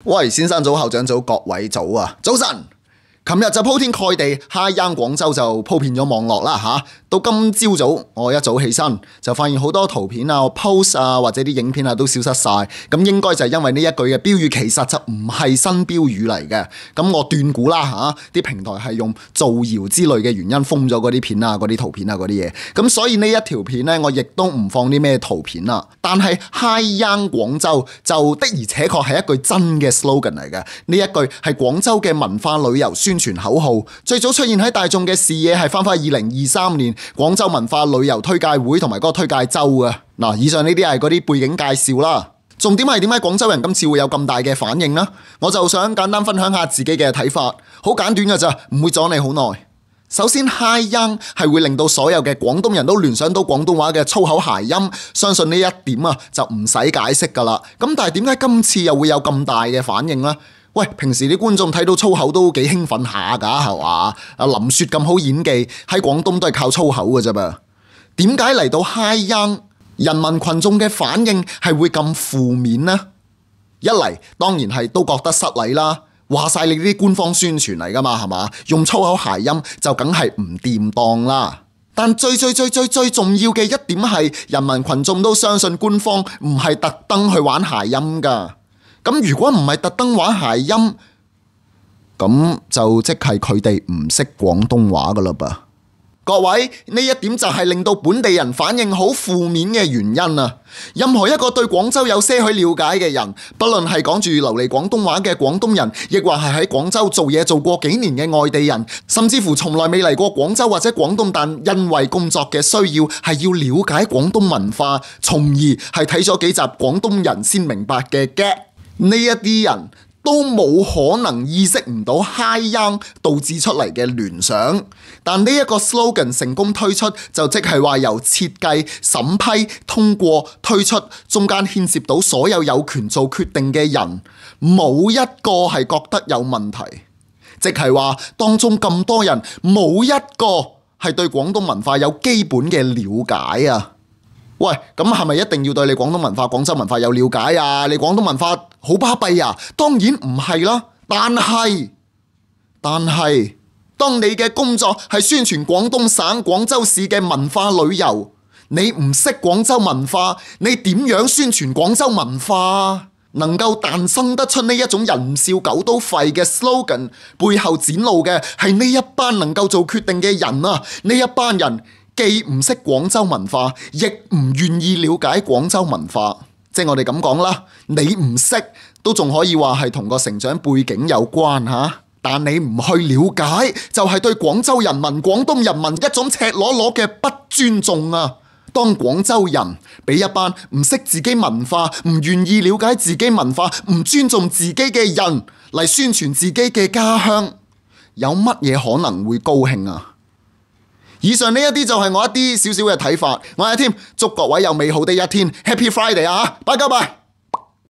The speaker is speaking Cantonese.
喂，先生早，校長早，各位早啊！早晨，琴日就鋪天蓋地，Hi Young 廣州就鋪遍咗網絡啦吓。到今朝早，我一早起身就發現好多圖片啊、post 啊或者啲影片啊都消失晒。咁應該就係因為呢一句嘅標語其實就唔係新標語嚟嘅。咁我斷估啦吓，啲平台係用造謠之類嘅原因封咗嗰啲片啊、嗰啲圖片啊、嗰啲嘢。咁所以呢一條片呢，我亦都唔放啲咩圖片啦。但係 Hi Young 廣州就的而且確係一句真嘅 slogan 嚟嘅。呢一句係廣州嘅文化旅遊宣傳口號，最早出現喺大眾嘅視野係翻返2023年廣州文化旅遊推介會同埋嗰個推介周啊。嗱，以上呢啲係嗰啲背景介紹啦。重點係點解廣州人今次會有咁大嘅反應呢？我就想簡單分享下自己嘅睇法，好簡短㗎咋，唔會阻你好耐。首先 Hi Young 係會令到所有嘅廣東人都聯想到廣東話嘅粗口諧音，相信呢一點啊就唔使解釋噶啦。咁但係點解今次又會有咁大嘅反應呢？喂，平時啲觀眾睇到粗口都幾興奮下噶係嘛？阿林雪咁好演技，喺廣東都係靠粗口嘅啫噃。點解嚟到 Hi Young 人民群眾嘅反應係會咁負面呢？一嚟當然係都覺得失禮啦。話晒你啲官方宣傳嚟噶嘛，係嘛？用粗口諧音就梗係唔掂當啦。但最重要嘅一點係，人民群眾都相信官方唔係特登去玩諧音噶。咁如果唔係特登玩諧音，咁就即係佢哋唔識廣東話噶啦噃。各位，呢一點就係令到本地人反應好負面嘅原因啊！任何一個對廣州有些許了解嘅人，不論係講住流利廣東話嘅廣東人，亦或係喺廣州做嘢做過幾年嘅外地人，甚至乎從來未嚟過廣州或者廣東，但因為工作嘅需要係要了解廣東文化，從而係睇咗幾集廣東人先明白嘅 gag， 呢一啲人都冇可能意識唔到 Hi Young 導致出嚟嘅聯想，但呢一個 slogan 成功推出，就即係話由設計、審批、通過、推出，中間牽涉到所有有權做決定嘅人，冇一個係覺得有問題，即係話當中咁多人冇一個係對廣東文化有基本嘅了解啊！喂，咁係咪一定要對你廣東文化、廣州文化有了解啊？你廣東文化好巴閉啊？當然唔係啦，但係，當你嘅工作係宣傳廣東省廣州市嘅文化旅遊，你唔識廣州文化，你點樣宣傳廣州文化？能夠誕生得出呢一種人唔笑狗都吠嘅 slogan， 背後展露嘅係呢一班能夠做決定嘅人啊！呢一班人既唔識廣州文化，亦唔願意了解廣州文化，即係我哋咁講啦，你唔識都仲可以話係同個成長背景有關吓，但你唔去了解，就係對廣州人民、廣東人民一種赤裸裸嘅不尊重啊！當廣州人俾一班唔識自己文化、唔願意了解自己文化、唔尊重自己嘅人嚟宣傳自己嘅家鄉，有乜嘢可能會高興啊？以上呢一啲就係我一啲少少嘅睇法，我係阿添，祝各位有美好的一天，Happy Friday 啊！拜拜。